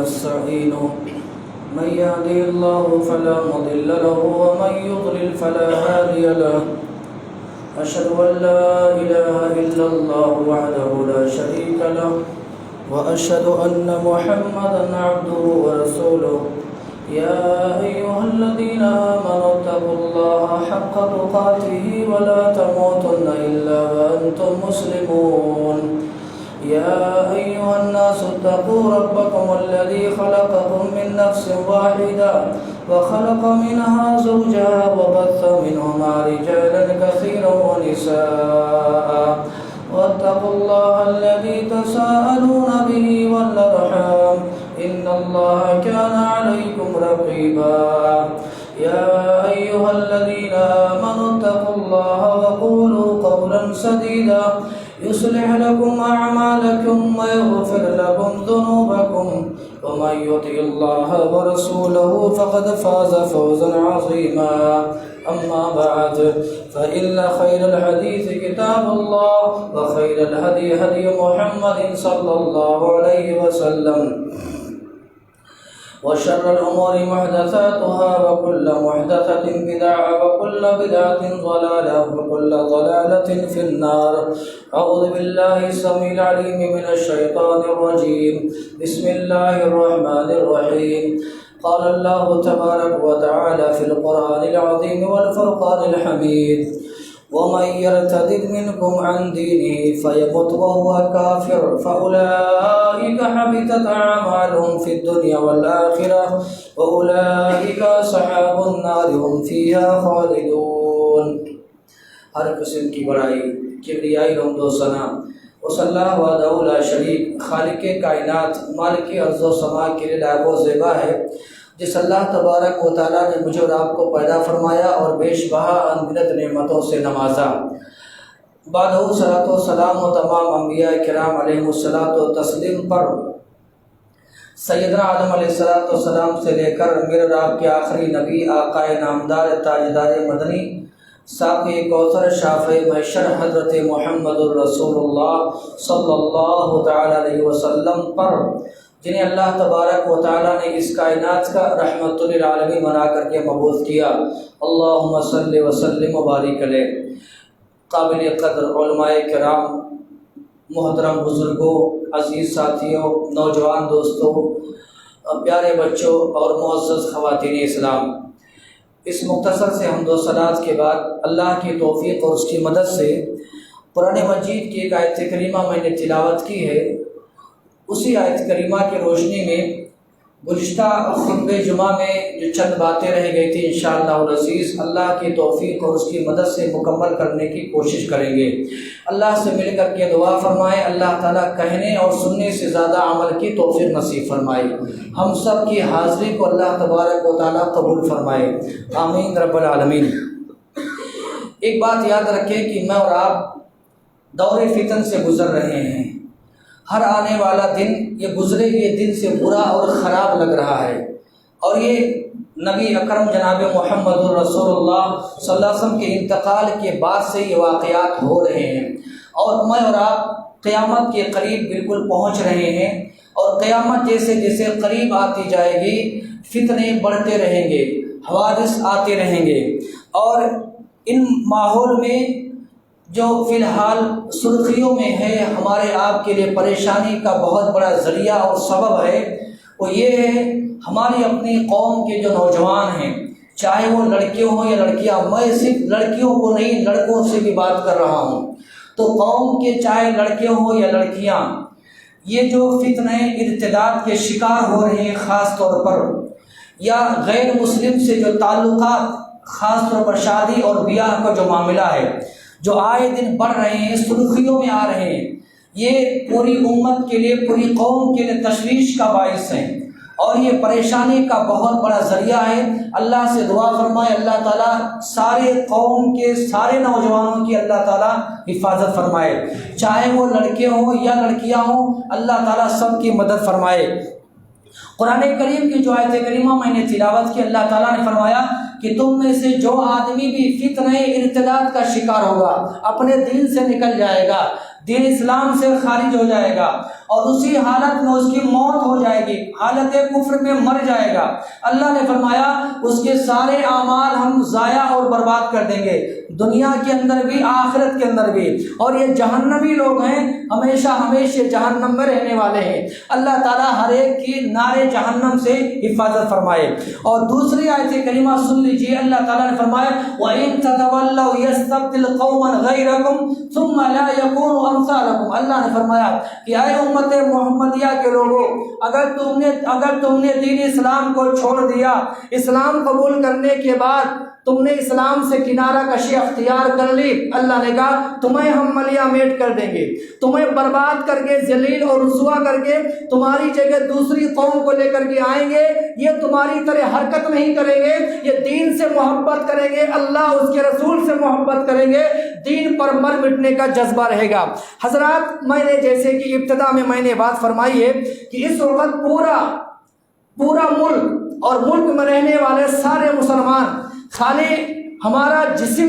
ونستعينه من يهده الله فلا مضل له ومن يضلل فلا هادي له أشهد أن لا إله إلا الله وحده لا شريك له وأشهد أن محمدا عبده ورسوله يا أيها الذين آمنوا اتقوا الله حق تقاته ولا تموتن إلا وأنتم مسلمون يا أيها الناس اتقوا ربكم الذي خلقكم من نفس واحدة وخلق منها زوجها وبث منهما رجالا كثيرا ونساء واتقوا الله الذي تساءلون به والأرحام إن الله كان عليكم رقيبا يا أيها الذين آمنوا اتقوا الله وقولوا قولا سديدا يصلح لكم أعمالكم ويغفر لكم ذنوبكم ومن يطع الله ورسوله فقد فاز فوزا عظيما أما بعد فإن خير الحديث كتاب الله وخير الهدي هدي محمد صلى الله عليه وسلم وشر الأمور محدثاتها وكل محدثة بدعة وكل بدعة ضلالة وكل ضلالة في النار أعوذ بالله السميع العليم من الشيطان الرجيم بسم الله الرحمن الرحيم قال الله تبارك وتعالى في القرآن العظيم والفرقان الحميد ومن يرتد منكم عن دينه فيمت وهو كافر فأولئك حبطت أعمالهم في الدنيا والآخرة وأولئك أصحاب النار هم فيها خالدون. ہر قسم کی بڑائی کبریائی حمد و ثنا وصلی اللہ وحدہ لا شریک خالق کائنات مالک ارض و سماء کے لیے لائق و زیبا ہے جس اللہ تبارک و تعالیٰ نے مجھے اور آپ کو پیدا فرمایا اور بیش بہا انگنت نعمتوں سے نوازا. بعد صلاۃ و سلام و تمام انبیاء کرام علیہ الصلاۃ و تسلیم پر سیدنا آدم علیہ الصلاۃ والسلام سے لے کر میرے اور آپ کے آخری نبی آقا نامدار تاجدار مدنی ساقی کوثر شافع محشر حضرت محمد الرسول اللہ صلی اللہ تعالی علیہ وسلم پر جنہیں اللہ تبارک و تعالیٰ نے اس کائنات کا رحمت للعالمین بنا کر کے مبعوث کیا. اللہم صلی وسلم و بارک علیہ. قابل قدر علماء کرام، محترم بزرگوں، عزیز ساتھیوں، نوجوان دوستوں، پیارے بچوں اور معزز خواتین اسلام، اس مختصر سے حمد و ثناء کے بعد اللہ کی توفیق اور اس کی مدد سے قرآن مجید کی ایک آیت کریمہ میں نے تلاوت کی ہے. اسی آیت کریمہ کی روشنی میں گزشتہ خطبہ جمعہ میں جو چند باتیں رہ گئی تھی انشاءاللہ العزیز اللہ کی توفیق اور اس کی مدد سے مکمل کرنے کی کوشش کریں گے. اللہ سے مل کر کے دعا فرمائے اللہ تعالیٰ کہنے اور سننے سے زیادہ عمل کی توفیق نصیب فرمائے. ہم سب کی حاضری کو اللہ تبارک و تعالیٰ قبول فرمائے. آمین رب العالمین. ایک بات یاد رکھیں کہ میں اور آپ دور فتن سے گزر رہے ہیں. ہر آنے والا دن، یہ گزرے ہوئے دن سے برا اور خراب لگ رہا ہے، اور یہ نبی اکرم جناب محمد الرسول اللہ صلی اللہ علیہ وسلم کے انتقال کے بعد سے یہ واقعات ہو رہے ہیں، اور میں اور آپ قیامت کے قریب بالکل پہنچ رہے ہیں. اور قیامت جیسے جیسے قریب آتی جائے گی فتنے بڑھتے رہیں گے، حوادث آتے رہیں گے، اور ان ماحول میں جو فی الحال سرخیوں میں ہے ہمارے آپ کے لیے پریشانی کا بہت بڑا ذریعہ اور سبب ہے، وہ یہ ہے ہماری اپنی قوم کے جو نوجوان ہیں، چاہے وہ لڑکیوں ہوں یا لڑکیاں، میں صرف لڑکیوں کو نہیں لڑکوں سے بھی بات کر رہا ہوں. تو قوم کے چاہے لڑکے ہوں یا لڑکیاں، یہ جو فتنہ ارتداد کے شکار ہو رہے ہیں خاص طور پر، یا غیر مسلم سے جو تعلقات خاص طور پر شادی اور بیاہ کا جو معاملہ ہے جو آئے دن بڑھ رہے ہیں، سرخیوں میں آ رہے ہیں، یہ پوری امت کے لیے، پوری قوم کے لیے تشویش کا باعث ہیں اور یہ پریشانی کا بہت بڑا ذریعہ ہے. اللہ سے دعا فرمائے اللہ تعالیٰ سارے قوم کے سارے نوجوانوں کی اللہ تعالیٰ حفاظت فرمائے، چاہے وہ لڑکے ہوں یا لڑکیاں ہوں، اللہ تعالیٰ سب کی مدد فرمائے. قرآن کریم کی جو آیت کریمہ میں نے تلاوت کی، اللہ تعالیٰ نے فرمایا کہ تم میں سے جو آدمی بھی فتنہ ارتداد کا شکار ہوگا، اپنے دین سے نکل جائے گا، دین اسلام سے خارج ہو جائے گا، اور اسی حالت میں اس کی موت ہو جائے گی، حالت کفر میں مر جائے گا، اللہ نے فرمایا اس کے سارے اعمال ہم ضائع اور برباد کر دیں گے، دنیا کے اندر بھی آخرت کے اندر بھی، اور یہ جہنمی لوگ ہیں، ہمیشہ ہمیشہ جہنم میں رہنے والے ہیں۔ اللہ تعالیٰ ہر ایک کی نار جہنم سے حفاظت فرمائے۔ اور دوسری آیت کریمہ سن لیجیے، اللہ تعالیٰ نے فرمایا وَإِن تَتَوَلَّوْا يَسْتَبْدِلْ قَوْمًا غَيْرَكُمْ ثُمَّ لَا يَكُونُوا أَمْثَالَكُمْ۔ اللہ نے فرمایا کہ اے امت محمدیہ کے لوگوں، اگر تم نے دین اسلام کو چھوڑ دیا، اسلام قبول کرنے کے بعد تم نے اسلام سے کنارہ کشی اختیار کر لی، اللہ نے کہا تمہیں ہم ملیہ میٹ کر دیں گے، تمہیں برباد کر کے ذلیل اور رسوا کر کے تمہاری جگہ دوسری قوم کو لے کر کے آئیں گے، یہ تمہاری طرح حرکت نہیں کریں گے، یہ دین سے محبت کریں گے، اللہ اس کے رسول سے محبت کریں گے، دین پر مر مٹنے کا جذبہ رہے گا۔ حضرات، میں نے جیسے کہ ابتدا میں نے بات فرمائی ہے کہ اس وقت پورا ملک اور ملک میں رہنے والے سارے مسلمان، خالی ہمارا جسم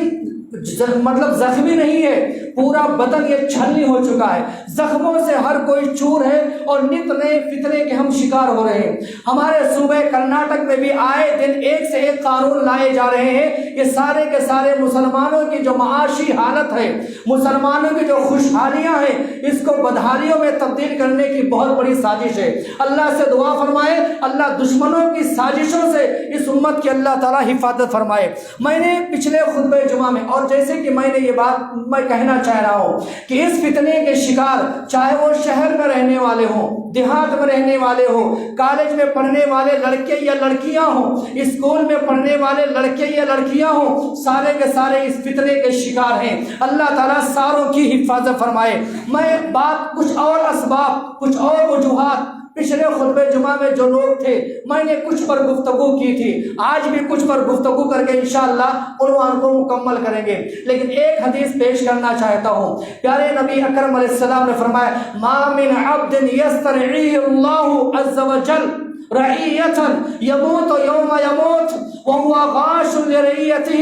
مطلب زخمی نہیں ہے، پورا بدن یہ چھلنی ہو چکا ہے، زخموں سے ہر کوئی چور ہے اور نت نئے فتنے کے ہم شکار ہو رہے ہیں۔ ہمارے صوبہ کرناٹک میں بھی آئے دن ایک سے ایک قانون لائے جا رہے ہیں، یہ سارے کے سارے مسلمانوں کی جو معاشی حالت ہے، مسلمانوں کی جو خوشحالیاں ہیں، اس کو بدحالیوں میں تبدیل کرنے کی بہت بڑی سازش ہے۔ اللہ سے دعا فرمائے اللہ دشمنوں کی سازشوں سے اس امت کی اللہ تعالیٰ حفاظت فرمائے۔ میں نے پچھلے خطبہ جمعہ میں، اور جیسے کہ میں نے یہ بات میں کہنا چاہ رہا ہوں کہ اس فتنے کے شکار، چاہے وہ شہر میں رہنے والے ہوں، دیہات میں رہنے والے ہوں، کالج میں پڑھنے والے لڑکے یا لڑکیاں ہوں، اسکول میں پڑھنے والے لڑکے یا لڑکیاں ہوں، سارے کے سارے اس فتنے کے شکار ہیں۔ اللہ تعالیٰ ساروں کی حفاظت فرمائے۔ میں بات کچھ اور اسباب، کچھ اور وجوہات، پچھلے خطبہ جمعہ میں جو لوگ تھے میں نے کچھ پر گفتگو کی تھی، آج بھی کچھ پر گفتگو کر کے انشاءاللہ عنوان کو مکمل کریں گے، لیکن ایک حدیث پیش کرنا چاہتا ہوں۔ پیارے نبی اکرم علیہ السلام نے فرمایا ما من عبد یسترعیہ اللہ عز وجل رعیۃ یموت یوم یموت وهو غاش لرعیتہ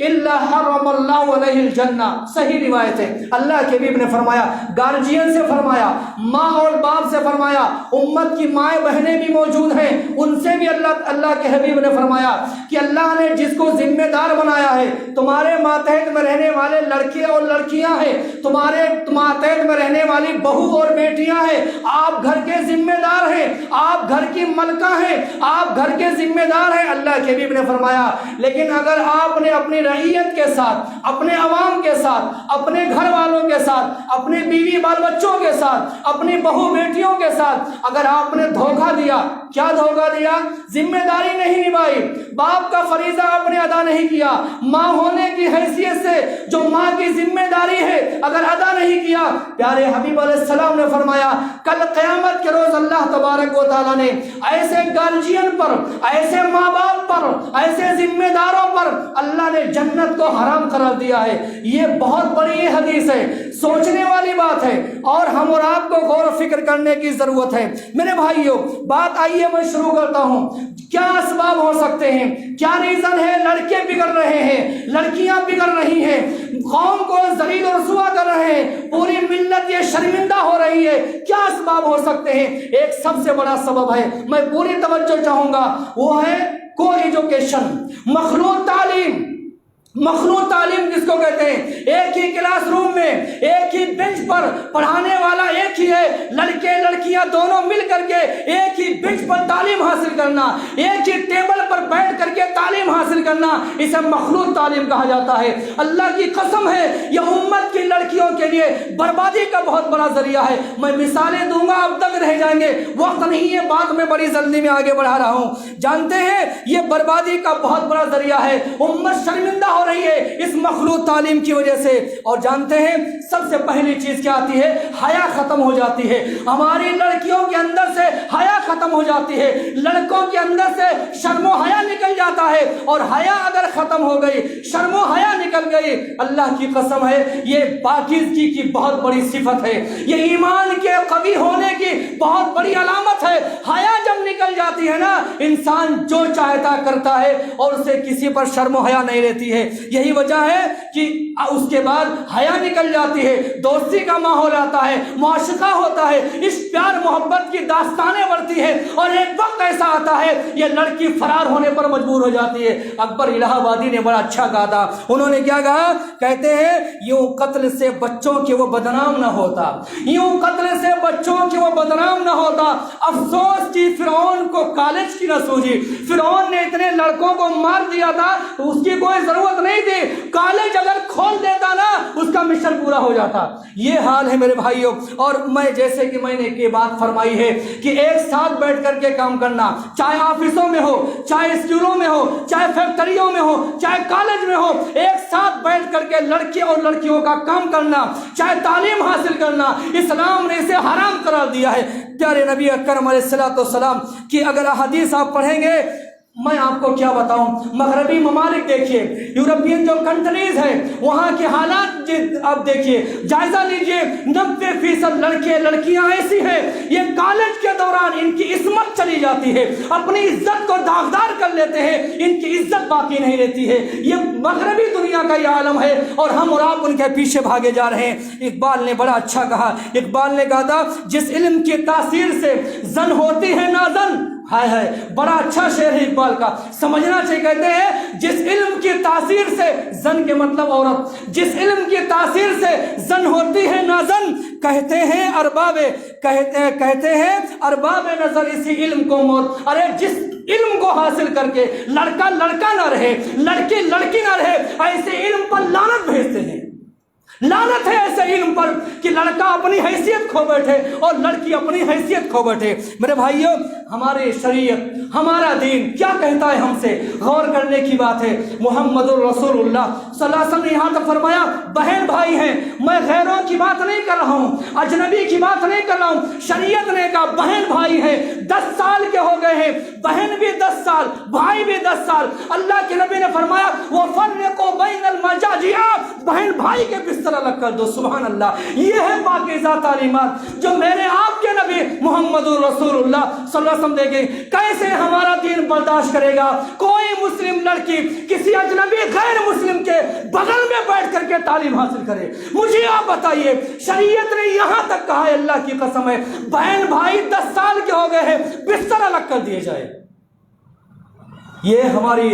الا حرم اللہ علیہ الجنہ۔ صحیح روایت ہے۔ اللہ کے حبیب نے فرمایا، گارجین سے فرمایا، ماں اور باپ سے فرمایا، امت کی مائیں بہنیں بھی موجود ہیں، ان سے بھی اللہ کے حبیب نے فرمایا کہ اللہ نے جس کو ذمہ دار بنایا ہے، تمہارے ماتحت میں رہنے والے لڑکے اور لڑکیاں ہیں، تمہارے ماتحت میں رہنے والی بہو اور بیٹیاں ہیں، آپ گھر کے ذمہ دار ہیں، آپ گھر کی ملکہ ہیں، آپ گھر کے ذمہ دار ہیں۔ اللہ کے حبیب نے فرمایا لیکن اگر آپ نے اپنی رعیت کے ساتھ، اپنے عوام کے ساتھ، اپنے گھر والوں کے ساتھ، اپنے بیوی بال بچوں کے ساتھ، اپنی بہو بیٹیوں کے ساتھ اگر آپ نے دھوکہ دیا، کیا دھوکہ دیا؟ ذمہ داری نہیں نبھائی، باپ کا فریضہ آپ نے ادا نہیں کیا، ماں ہونے کی حیثیت سے جو ماں کی ذمہ داری ہے اگر ادا نہیں کیا، پیارے حبیب علیہ السلام نے فرمایا کل قیامت کے روز اللہ تبارک و تعالیٰ نے ایسے گارجین پر، ایسے ماں باپ پر، ایسے ذمہ داروں پر اللہ نے جنت کو حرام قرار دیا ہے۔ یہ بہت بڑی حدیث ہے، سوچنے والی بات ہے، اور ہم اور آپ کو غور و فکر کرنے کی ضرورت ہے۔ میرے بھائیوں، بات آئیے میں شروع کرتا ہوں، کیا اسباب ہو سکتے ہیں، کیا ریزن ہے؟ لڑکے بگڑ رہے ہیں، لڑکیاں بگڑ رہی ہیں، قوم کو ذلیل و رسوا کر رہے ہیں، پوری ملت یہ شرمندہ ہو رہی ہے، کیا اسباب ہو سکتے ہیں؟ ایک سب سے بڑا سبب ہے، میں پوری توجہ چاہوں گا، وہ ہے کو ایجوکیشن، مخلوط تعلیم۔ مخلوط تعلیم کس کو کہتے ہیں؟ ایک ہی کلاس روم میں، ایک ہی بینچ پر پڑھانے والا ایک ہی ہے، لڑکے لڑکیاں دونوں مل کر کے ایک ہی بینچ پر تعلیم حاصل کرنا، ایک ہی ٹیبل پر بیٹھ کر کے تعلیم حاصل کرنا، اسے مخلوط تعلیم کہا جاتا ہے۔ اللہ کی قسم ہے یہ امت کی لڑکیوں کے لیے بربادی کا بہت بڑا ذریعہ ہے۔ میں مثالیں دوں گا، اب تک رہ جائیں گے، وقت نہیں ہے، بات میں بڑی جلدی میں آگے بڑھا رہا ہوں۔ جانتے ہیں یہ بربادی کا بہت بڑا ذریعہ ہے، امت شرمندہ ہو رہی ہے اس مخلوط تعلیم کی وجہ سے۔ اور جانتے ہیں سب سے پہلی چیز کیا آتی ہے؟ حیا ختم ہو جاتی ہے۔ ہماری لڑکیوں کے اندر سے حیا ختم ہو جاتی ہے، لڑکوں کے اندر سے شرم و حیا نکل جاتا ہے، اور حیا اگر ختم ہو گئی، شرم و حیا نکل گئی، اللہ کی قسم ہے یہ پاکیزگی کی بہت بڑی صفت ہے، یہ ایمان کے قوی ہونے کی بہت بڑی علامت ہے۔ حیا جب نکل جاتی جاتی ہے نا, انسان جو چاہتا کرتا ہے اور اسے کسی پر شرم و حیا نہیں رہتی ہے. یہی وجہ ہے کہ اس کے بعد حیا نکل جاتی ہے, دوستی کا ماحول آتا ہے, معاشقہ ہوتا ہے, اس پیار محبت کی داستانیں بڑھتی ہے, اور ایک وقت ایسا آتا ہے یہ لڑکی فرار ہونے پر مجبور ہو جاتی ہے. اکبر الہ آبادی نے بڑا اچھا کہا تھا. انہوں نے کیا کہا؟ کہتے ہیں یوں قتل سے بچوں کے وہ بدنام نہ ہوتا, یوں قتل سے بچوں کے وہ بدنام نہ ہوتا. افسوس کی فرعون کو کالج کی نہ سوجی. فرعون نے اتنے لڑکوں کو مار دیا تھا, اس کی کوئی ضرورت نہیں تھی, کالج اگر کھول دیتا نا اس کا مشن پورا ہو جاتا. یہ حال ہے میرے بھائیوں. اور میں جیسے کہ میں نے یہ بات فرمائی ہے کہ ایک ساتھ بیٹھ کر کے کام کرنا, چاہے آفسوں میں ہو, چاہے اسکولوں میں ہو, چاہے فیکٹریوں میں ہو, چاہے کالج میں ہو, ایک ساتھ بیٹھ کر کے لڑکے اور لڑکیوں کا کام کرنا, چاہے تعلیم حاصل کرنا, اسلام نے اسے حرام قرار دیا ہے. پیارے نبی اکرم علیہ الصلوۃ والسلام کی اگر احادیث آپ پڑھیں گے, میں آپ کو کیا بتاؤں, مغربی ممالک دیکھیے, یورپین جو کنٹریز ہیں وہاں کے حالات آپ دیکھیے, جائزہ لیجئے. 90% لڑکے لڑکیاں ایسی ہیں یہ کالج کے دوران ان کی عصمت چلی جاتی ہے, اپنی عزت کو داغدار کر لیتے ہیں, ان کی عزت باقی نہیں رہتی ہے. یہ مغربی دنیا کا یہ عالم ہے اور ہم اور آپ ان کے پیچھے بھاگے جا رہے ہیں. اقبال نے بڑا اچھا کہا, اقبال نے کہا تھا جس علم کی تاثیر سے زن ہوتی ہے نازن. ہائے ہائے, بڑا اچھا شعر ہے اقبال کا, سمجھنا چاہیے. کہتے ہیں جس علم کی تاثیر سے, زن کے مطلب عورت, جس علم کی تاثیر سے زن ہوتی ہے نازن, کہتے ہیں ارباب نظر اسی علم کو موت. ارے جس علم کو حاصل کر کے لڑکا لڑکا نہ رہے, لڑکی لڑکی نہ رہے, ایسے علم پر لعنت بھیجتے ہیں. لعنت ہے ایسے علم پر کہ لڑکا اپنی حیثیت کھو بیٹھے اور لڑکی اپنی حیثیت کھو بیٹھے. میرے بھائیوں, ہماری شریعت, ہمارا دین کیا کہتا ہے ہم سے؟ غور کرنے کی بات ہے. محمد الرسول اللہ صلی اللہ علیہ وسلم نے یہاں تک فرمایا بہن بھائی ہیں. میں غیروں کی بات نہیں کر رہا ہوں, اجنبی کی بات نہیں کر رہا ہوں. شریعت نے کہا بہن بھائی ہیں, 10 سال کے ہو گئے ہیں, بہن بھی 10 سال, بھائی بھی 10 سال. اللہ کے نبی نے فرمایا وَفَرِّقُوا بَيْنَ الْمَضَاجِعِ, بہن بھائی کے بستر الگ کر دو. سبحان اللہ, یہ ہے پاکیزہ تعلیمات جو میرے آپ کے نبی محمد رسول اللہ صلی اللہ علیہ وسلم دے گئے. کیسے ہمارا دین برداشت کرے گا کوئی مسلم لڑکی کسی اجنبی غیر مسلم کے بغل میں بیٹھ کر کے تعلیم حاصل کرے؟ مجھے آپ بتائیے. شریعت نے یہاں تک کہا ہے, اللہ کی قسم ہے, بہن بھائی 10 سال کے ہو گئے ہیں, بستر الگ کر دیے جائے. یہ ہماری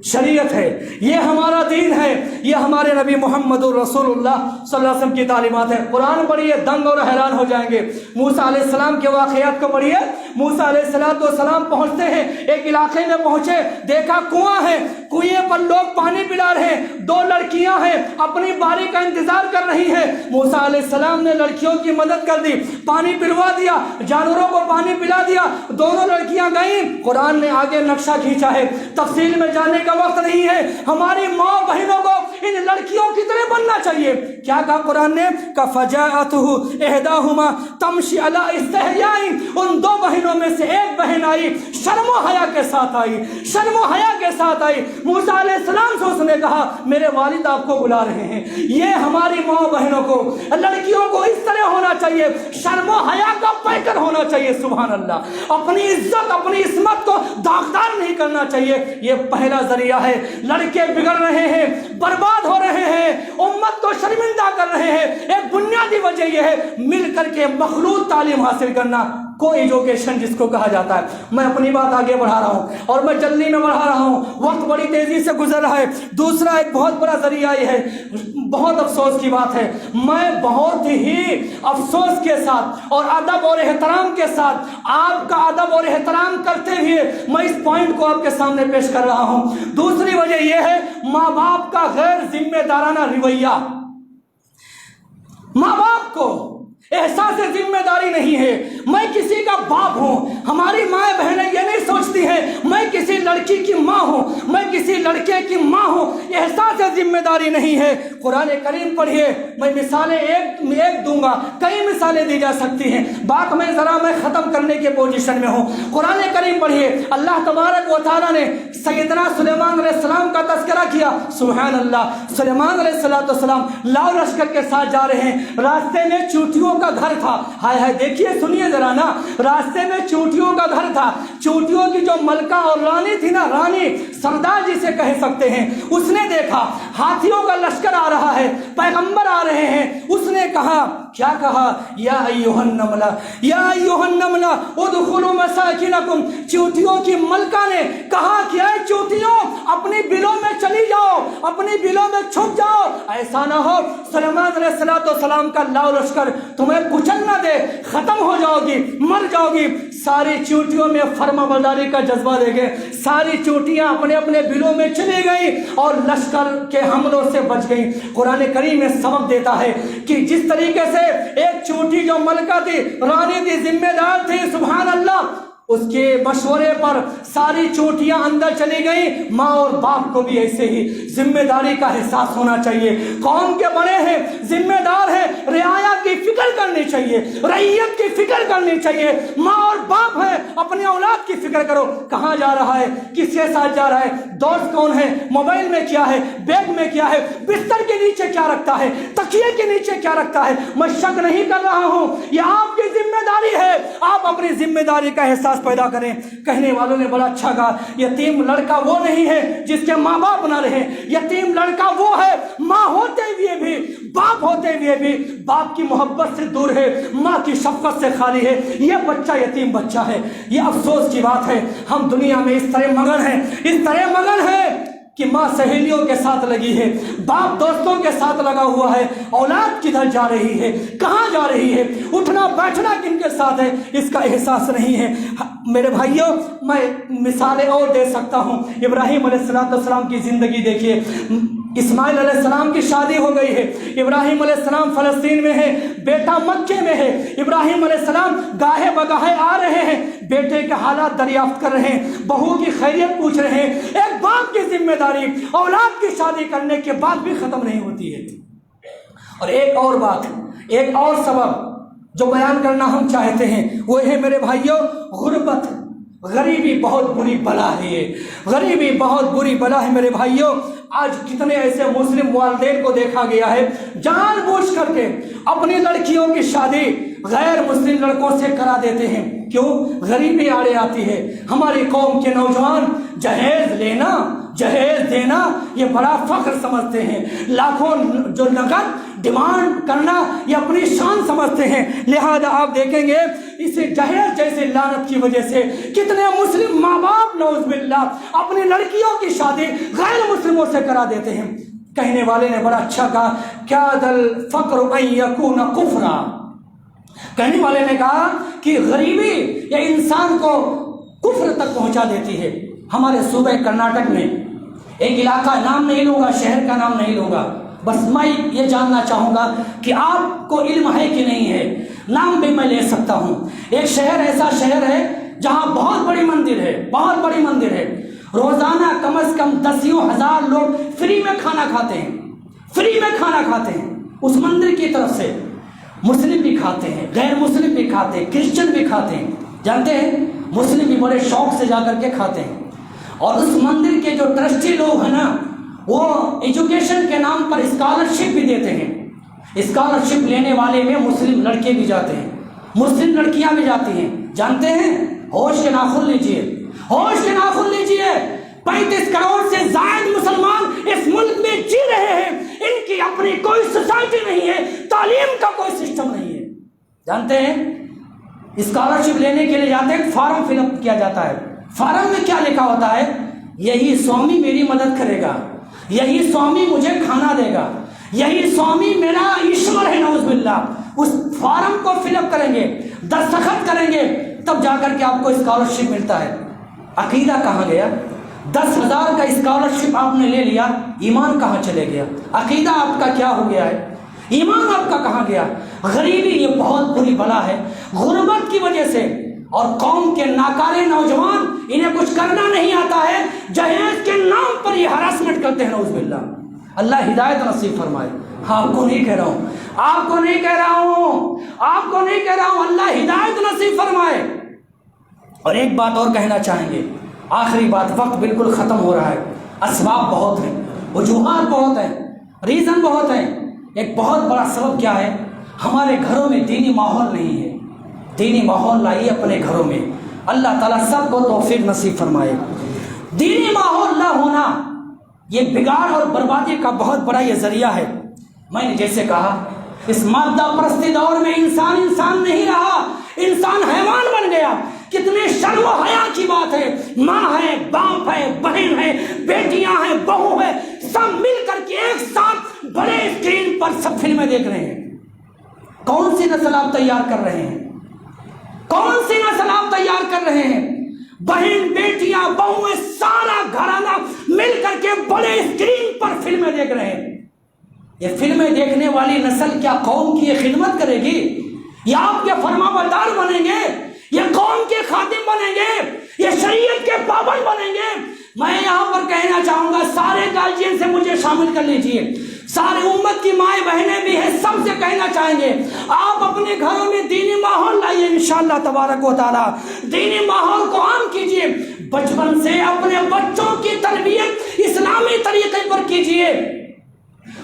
شریعت ہے, یہ ہمارا دین ہے, یہ ہمارے نبی محمد رسول اللہ صلی اللہ علیہ وسلم کی تعلیمات ہیں. قرآن پڑھیے, دنگ اور حیران ہو جائیں گے. موسیٰ علیہ السلام کے واقعات کو پڑھیے. موسیٰ علیہ السلام پہنچتے ہیں, ایک علاقے میں پہنچے, دیکھا کنواں ہے, کنویں پر لوگ پانی پلا رہے ہیں, 2 لڑکیاں ہیں اپنی باری کا انتظار کر رہی ہیں. موسیٰ علیہ السلام نے لڑکیوں کی مدد کر دی, پانی پلوا دیا, جانوروں کو پانی پلا دیا, دونوں لڑکیاں گئیں. قرآن نے آگے نقشہ کھینچا ہے, تفصیل میں جانے کا وقت نہیں ہے. ہماری ماں بہنوں کو ان لڑکیوں کی طرح بننا چاہیے. کیا کہا قرآن نے؟ فَجَاءَتْهُ إِحْدَاهُمَا تَمْشِي عَلَىٰ إِسْتِحْيَاءٍ, ان 2 بہنوں میں سے ایک بہن آئی, شرم و حیا کے ساتھ آئی, شرم و حیا کے ساتھ آئی. موسیٰ علیہ السلام سے اس نے کہا میرے والد آپ کو بلا رہے ہیں. یہ ہماری ماں بہنوں کو, لڑکیوں کو اس طرح ہونا چاہیے, شرم و حیا کا پیکر ہونا چاہیے. سبحان اللہ, اپنی عزت اپنی عصمت کو داغدار نہیں کرنا چاہیے. یہ پہلا ذریعہ ہے. لڑکے بگڑ رہے ہیں, برباد ہو رہے ہیں, امت کو شرمندہ کر رہے ہیں. ایک بنیادی وجہ یہ ہے مل کر کے مخلوط تعلیم حاصل کرنا, کو ایجوکیشن جس کو کہا جاتا ہے. میں اپنی بات آگے بڑھا رہا ہوں اور میں جلدی میں بڑھا رہا ہوں, وقت بڑی تیزی سے گزر رہا ہے. دوسرا ایک بہت بڑا ذریعہ یہ ہے, بہت افسوس کی بات ہے, میں بہت ہی افسوس کے ساتھ اور ادب اور احترام کے ساتھ, آپ کا ادب اور احترام کرتے ہوئے میں اس پوائنٹ کو آپ کے سامنے پیش کر رہا ہوں. دوسری وجہ یہ ہے ماں باپ کا غیر ذمہ دارانہ رویہ. ماں باپ کو احساس ذمہ داری نہیں ہے. میں کسی کا باپ ہوں, ہماری مائیں بہنیں یہ نہیں سوچتی ہیں میں کسی لڑکی کی ماں ہوں، میں کسی لڑکے کی ماں ہوں، احساس ذمہ داری نہیں ہے۔ قرآن کریم پڑھیے، میں مثالیں ایک دوں گا، کئی مثالیں دی جا سکتی ہیں، بات میں ختم کرنے کے پوزیشن میں ہوں۔ قرآن کریم پڑھیے، اللہ تبارک و تعالیٰ نے سیدنا سلیمان علیہ السلام کا تذکرہ کیا۔ سبحان اللہ، سلیمان علیہ السلام لاؤ لشکر کے ساتھ جا رہے ہیں، راستے میں چونٹیوں کا گھر تھا۔ ہائے ہائے، دیکھیے سنیے ذرا نا، راستے میں چونٹیوں کا گھر تھا۔ چونٹیوں کی جو ملکہ اور رانی تھی نا، رانی سردار جسے کہہ سکتے ہیں، اس نے دیکھا ہاتھیوں کا لشکر آ رہا ہے، پیغمبر آ رہے ہیں۔ اس نے کہا، کیا کہا؟ یا ایھا النملہ، یا ایھا النملہ ادخلوا مساکنکم۔ چونٹیوں کی ملکہ نے کہا کہ اے چونٹیوں، اپنی بلوں میں چلی جاؤ، اپنی بلوں میں چھپ جاؤ، ایسا نہ ہو سلیمان علیہ السلام کا لاؤ لشکر تمہیں کچل نہ دے، ختم ہو جاؤ گی، مر جاؤ گی۔ ساری چونٹیوں میں فرما برداری کا جذبہ دے گئے، ساری چونٹیاں اپنے اپنے بلوں میں چلی گئیں اور لشکر کے حملوں سے بچ گئیں۔ قرآن کریم میں سبق دیتا ہے کہ جس طریقے سے ایک چونٹی جو ملکہ تھی، رانی تھی، ذمہ دار تھی، سبحان اللہ، اس کے مشورے پر ساری چونٹیاں اندر چلی گئیں۔ ماں اور باپ کو بھی ایسے ہی ذمہ داری کا احساس ہونا چاہیے۔ قوم کے بڑے ہیں، ذمہ دار ہیں، رعایا کی فکر کرنی چاہیے، رعیت کی فکر کرنی چاہیے۔ ماں اور باپ ہے، اپنے اولاد کی فکر کرو، کہاں جا رہا ہے، کس کے ساتھ جا رہا ہے، دوست کون ہے، موبائل میں کیا ہے، بیگ میں کیا ہے، بستر کے نیچے کیا رکھتا ہے، تکیے کے نیچے کیا رکھتا ہے۔ میں شک نہیں کر رہا ہوں، یہ آپ کی ذمہ داری ہے، آپ اپنی ذمہ داری کا احساس پیدا کریں۔ کہنے والوں نے بڑا اچھا کہا، یتیم لڑکا وہ نہیں ہے جس کے ماں باپ نہ رہے، یتیم لڑکا وہ ہے ماں ہوتے ہوئے بھی، باپ ہوتے ہوئے بھی باپ کی محبت سے دور ہے، ماں کی شفقت سے خالی ہے، یہ بچہ یتیم بچہ ہے۔ یہ افسوس کی بات ہے، ہم دنیا میں اس طرح مگن ہیں، اس طرح مگن ہیں کہ ماں سہیلیوں کے ساتھ لگی ہے، باپ دوستوں کے ساتھ لگا ہوا ہے، اولاد کدھر جا رہی ہے، کہاں جا رہی ہے، اٹھنا بیٹھنا کن کے ساتھ ہے، اس کا احساس نہیں ہے۔ میرے بھائیوں، میں مثالیں اور دے سکتا ہوں۔ ابراہیم علیہ السلام کی زندگی دیکھیے، اسماعیل علیہ السلام کی شادی ہو گئی ہے، ابراہیم علیہ السلام فلسطین میں ہے، بیٹا مکے میں ہے، ابراہیم علیہ السلام گاہے بگاہے آ رہے ہیں، بیٹے کے حالات دریافت کر رہے ہیں، بہو کی خیریت پوچھ رہے ہیں۔ ایک باپ کی ذمہ داری اولاد کی شادی کرنے کے بعد بھی ختم نہیں ہوتی ہے۔ اور ایک اور بات، ایک اور سبب جو بیان کرنا ہم چاہتے ہیں، وہ ہے میرے بھائیوں، غربت، غریبی بہت بری بلا ہے۔ یہ غریبی بہت بری بلا ہے میرے بھائیوں۔ آج کتنے ایسے مسلم والدین کو دیکھا گیا ہے جان بوجھ کر کے اپنی لڑکیوں کی شادی غیر مسلم لڑکوں سے کرا دیتے ہیں۔ کیوں؟ غریبی آڑے آتی ہے۔ ہماری قوم کے نوجوان جہیز لینا، جہیز دینا یہ بڑا فخر سمجھتے ہیں، لاکھوں جو نقد ڈیمانڈ کرنا یہ اپنی شان سمجھتے ہیں۔ لہذا آپ دیکھیں گے اسے جہیز جیسے لعنت کی وجہ سے کتنے مسلم ماں باپ نعوذ باللہ اپنی لڑکیوں کی شادی غیر مسلموں سے کرا دیتے ہیں۔ کہنے والے نے بڑا اچھا کہا، کاد الفقر ان یکون کفرا۔ کہنے والے نے کہا کہ غریبی یہ انسان کو کفر تک پہنچا دیتی ہے۔ ہمارے صوبہ کرناٹک میں ایک علاقہ، نام نہیں لوں گا، شہر کا نام نہیں لوں گا، بس میں یہ جاننا چاہوں گا کہ آپ کو علم ہے کہ نہیں ہے، نام بھی میں لے سکتا ہوں۔ ایک شہر ایسا شہر ہے جہاں بہت بڑی مندر ہے، بہت بڑی مندر ہے، روزانہ کم از کم 10,000 لوگ فری میں کھانا کھاتے ہیں، فری میں کھانا کھاتے ہیں اس مندر کی طرف سے۔ مسلم بھی کھاتے ہیں، غیر مسلم بھی کھاتے ہیں، کرسچن بھی کھاتے ہیں، جانتے ہیں مسلم بھی بڑے شوق سے جا کر کے کھاتے ہیں۔ اور اس مندر کے جو ٹرسٹی لوگ ہیں نا، وہ ایجوکیشن کے نام پر اسکالرشپ بھی دیتے ہیں۔ اسکالرشپ لینے والے میں مسلم لڑکے بھی جاتے ہیں، مسلم لڑکیاں بھی جاتی ہیں۔ جانتے ہیں، ہوش کے ناخن لیجئے، ہوش کے ناخن لیجئے، 35 کروڑ سے زائد مسلمان اس ملک میں جی رہے ہیں، ان کی اپنی کوئی سوسائٹی نہیں ہے، تعلیم کا کوئی سسٹم نہیں ہے۔ جانتے ہیں اسکالرشپ لینے کے لیے جاتے ہیں، فارم فل اپ کیا جاتا ہے، فارم میں کیا لکھا ہوتا ہے؟ یہی سوامی میری مدد کرے گا، یہی سوامی مجھے کھانا دے گا، یہی سوامی میرا ایشور ہے نعوذ باللہ۔ اس فارم کو فل اپ کریں گے، دستخط کریں گے، تب جا کر کے آپ کو اسکالرشپ ملتا ہے۔ عقیدہ کہاں گیا؟ 10,000 کا اسکالرشپ آپ نے لے لیا، ایمان کہاں چلے گیا؟ عقیدہ آپ کا کیا ہو گیا ہے؟ ایمان آپ کا کہاں گیا؟ غریبی یہ بہت بری بلا ہے، غربت کی وجہ سے، اور قوم کے ناکارے نوجوان انہیں کچھ کرنا نہیں آتا ہے، جہیز کے نام پر یہ ہراسمنٹ کرتے ہیں، نعوذ باللہ۔ اللہ ہدایت نصیب فرمائے۔ آپ کو نہیں کہہ رہا ہوں، آپ کو نہیں کہہ رہا ہوں، آپ کو نہیں کہہ رہا ہوں، اللہ ہدایت نصیب فرمائے۔ اور ایک بات اور کہنا چاہیں گے، آخری بات، وقت بالکل ختم ہو رہا ہے، اسباب بہت ہیں، وجوہات بہت ہیں، ریزن بہت ہیں۔ ایک بہت بڑا سبب کیا ہے؟ ہمارے گھروں میں دینی ماحول نہیں ہے۔ دینی ماحول لائیے اپنے گھروں میں، اللہ تعالیٰ سب کو توفیق نصیب فرمائے۔ دینی ماحول نہ ہونا یہ بگاڑ اور بربادی کا بہت بڑا یہ ذریعہ ہے۔ میں نے جیسے کہا، اس مادہ پرستی دور میں انسان نہیں رہا، انسان حیوان بن گیا۔ کتنے شرم و حیا کی بات ہے، ماں ہے، باپ ہے، بہن ہے، بیٹیاں ہیں، بہو ہے، سب مل کر کے ایک ساتھ بڑے اسکرین پر سب فلمیں دیکھ رہے ہیں۔ کون سی نسل آپ تیار کر رہے ہیں؟ کون سی نسل آپ تیار کر رہے ہیں؟ بہن، بیٹیاں، بہویں، سارا گھرانہ مل کر کے بڑے اسکرین پر فلمیں دیکھ رہے ہیں۔ یہ فلمیں دیکھنے والی نسل کیا قوم کی یہ خدمت کرے گی؟ یا آپ کے فرما بردار بنیں گے؟ یہ قوم کے خادم بنیں گے؟ یہ شریعت کے پابند بنیں گے؟ میں یہاں پر کہنا چاہوں گا، سارے گارجین سے مجھے شامل کر لیجئے، سارے امت کی مائیں بہنیں بھی ہیں، سب سے کہنا چاہیں گے، آپ اپنے گھروں میں دینی ماحول لائیے انشاءاللہ تبارک و تعالی۔ دینی ماحول کو عام کیجئے، بچپن سے اپنے بچوں کی تربیت اسلامی طریقے پر کیجئے۔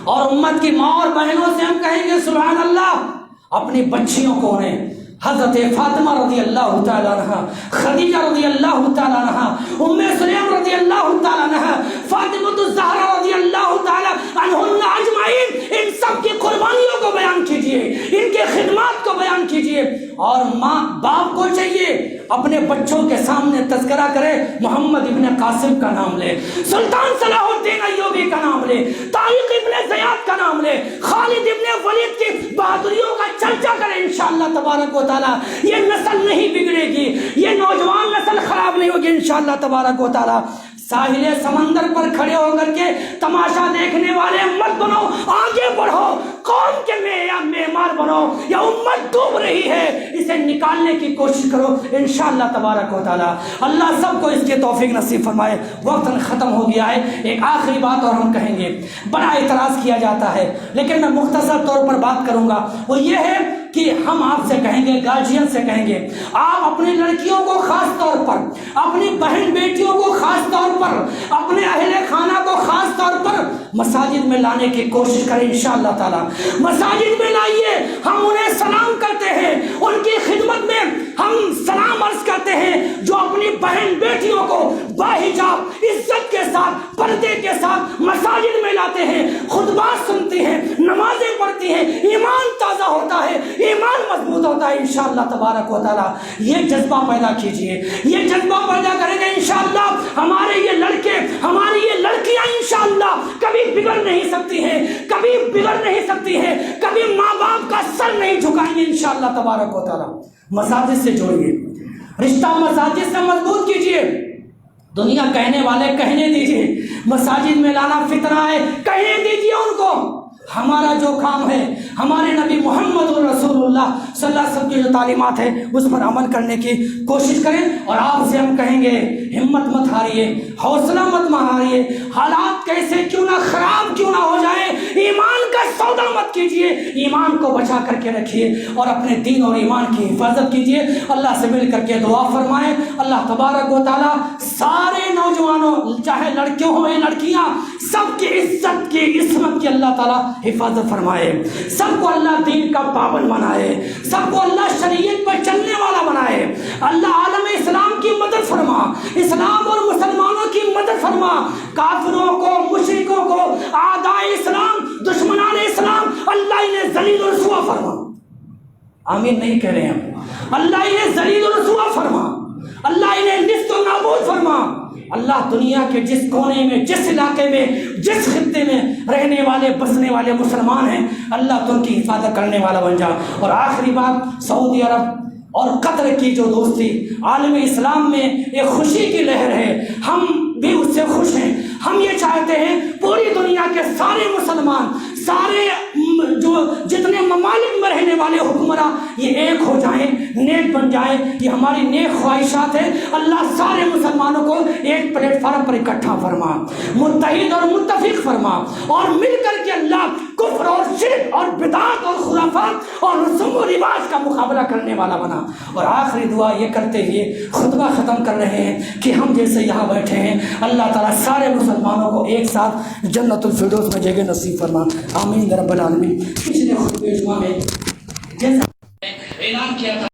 اور امت کی ماں اور بہنوں سے ہم کہیں گے سبحان اللہ، اپنی بچیوں کو انہیں حضرت فاطمہ رضی اللہ تعالیٰ عنہ، خدیجہ رضی اللہ تعالیٰ عنہ، ام سلیم رضی اللہ تعالیٰ عنہ، فاطمہ الزہرا رضی اللہ تعالیٰ عنہن اجمعین، ان سب کی قربانیوں کو بیان کیجئے، ان کے خدمات کو بیان کیجئے۔ اور ماں باپ کو چاہیے اپنے بچوں کے سامنے تذکرہ کرے، محمد ابن قاسم کا نام لے، سلطان صلاح الدین ایوبی کا نام لے، طارق ابن زیاد کا نام لے، خالد ابن ولید کی بہادریوں کا چرچا کرے انشاءاللہ تبارک و تعالیٰ۔ یہ نسل نہیں بگڑے گی، یہ نوجوان نسل خراب نہیں ہوگی انشاءاللہ تبارک و تعالیٰ۔ ساحل سمندر پر کھڑے ہو کر کے تماشا دیکھنے والے مت بنو، آگے بڑھو، قوم کے معمار بنو۔ یا امت ڈوب رہی ہے، اسے نکالنے کی کوشش کرو انشاءاللہ تبارک و تعالی۔ اللہ سب کو اس کے توفیق نصیب فرمائے۔ وقت ختم ہو گیا ہے، ایک آخری بات اور ہم کہیں گے۔ بڑا اعتراض کیا جاتا ہے لیکن میں مختصر طور پر بات کروں گا، وہ یہ ہے کہ ہم آپ سے کہیں گے، گارجین سے کہیں گے، آپ اپنی لڑکیوں کو خاص طور پر، اپنی بہن بیٹیوں کو خاص طور پر، اپنے اہل خانہ کو خاص طور پر مساجد میں لانے کی کوشش کریں انشاءاللہ تعالی۔ مساجد میں لائیے، ہم انہیں سلام کرتے ہیں، ان کی خدمت میں ہم سلام عرض کرتے ہیں، جو اپنی بہن بیٹیوں کو باحجاب عزت کے ساتھ، پردے کے ساتھ مساجد میں لاتے ہیں، خطبات سنتی ہیں، نمازیں پڑھتی ہیں، ایمان تازہ ہوتا ہے، ایمان مضبوط ہوتا ہے انشاءاللہ تبارک و تعالی۔ یہ جذبہ پیدا کیجئے، یہ جذبہ پیدا کریں گے انشاءاللہ، ہمارے یہ لڑکے، ہماری یہ لڑکیاں انشاءاللہ کبھی بگڑ نہیں سکتی ہیں، کبھی بگڑ نہیں سکتی ہیں، کبھی ماں باپ کا سر نہیں جھکائیں گے انشاءاللہ تبارک و تعالی۔ مساجد سے جوڑیے، رشتہ مساجد سے مضبوط کیجئے۔ دنیا کہنے والے کہنے دیجئے، مساجد میں لانا فتنہ ہے، کہنے دیجئے ان کو۔ ہمارا جو کام ہے، ہمارے نبی محمد رسول اللہ صلی اللہ علیہ وسلم کی جو تعلیمات ہے اس پر عمل کرنے کی کوشش کریں۔ اور آپ سے ہم کہیں گے، ہمت مت ہاریے، حوصلہ مت ہاریے، حالات کیسے کیوں نہ خراب کیوں نہ ہو جائے، ایمان کا سودا مت کیجئے، ایمان کو بچا کر کے رکھیے اور اپنے دین اور ایمان کی حفاظت کیجئے۔ اللہ سے مل کر کے دعا فرمائیں، اللہ تبارک و تعالی سارے نوجوانوں، چاہے لڑکیوں ہوں یا لڑکیاں، سب کی عزت کی، عصمت کی اللہ تعالی حفاظت فرمائے، سب کو اللہ دین کا پابند بنائے، سب کو اللہ شریعت پر چلنے والا بنائے۔ اللہ عالم اسلام کی مدد فرما، اسلام اور مسلمانوں کی مدد فرما، کافروں کو، مشرکوں کو، اعداء اسلام، دشمنان اسلام، اللہ انہیں ذلیل و رسوا فرما۔ آمین نہیں کہہ رہے ہم، اللہ انہیں ذلیل و رسوا فرما، اللہ انہیں نیست و نابود فرما۔ اللہ دنیا کے جس کونے میں، جس علاقے میں، جس خطے میں رہنے والے، بسنے والے مسلمان ہیں، اللہ تو ان کی حفاظت کرنے والا بن جا۔ اور آخری بات، سعودی عرب اور قطر کی جو دوستی عالم اسلام میں ایک خوشی کی لہر ہے، ہم بھی اس سے خوش ہیں۔ ہم یہ چاہتے ہیں پوری دنیا کے سارے مسلمان، سارے جو جتنے ممالک میں رہنے والے حکمراں یہ ایک ہو جائیں، نیک بن جائیں، یہ ہماری نیک خواہشات ہیں۔ اللہ سارے مسلمانوں کو ایک پلیٹ فارم پر اکٹھا فرما، متحد اور متفق فرما، اور مل کر کے اللہ کفر اور شرک اور بدعات اور خرافات اور رسوم و رواج کا مقابلہ کرنے والا بنا۔ اور آخری دعا یہ کرتے ہوئے خطبہ ختم کر رہے ہیں کہ ہم جیسے یہاں بیٹھے ہیں، اللہ تعالیٰ سارے مسلمانوں کو ایک ساتھ جنت الفردوس میں جگہ نصیب فرما، آمین رب العالمین۔ پچھلے خطبے جمعہ میں جیسا اعلان کیا تھا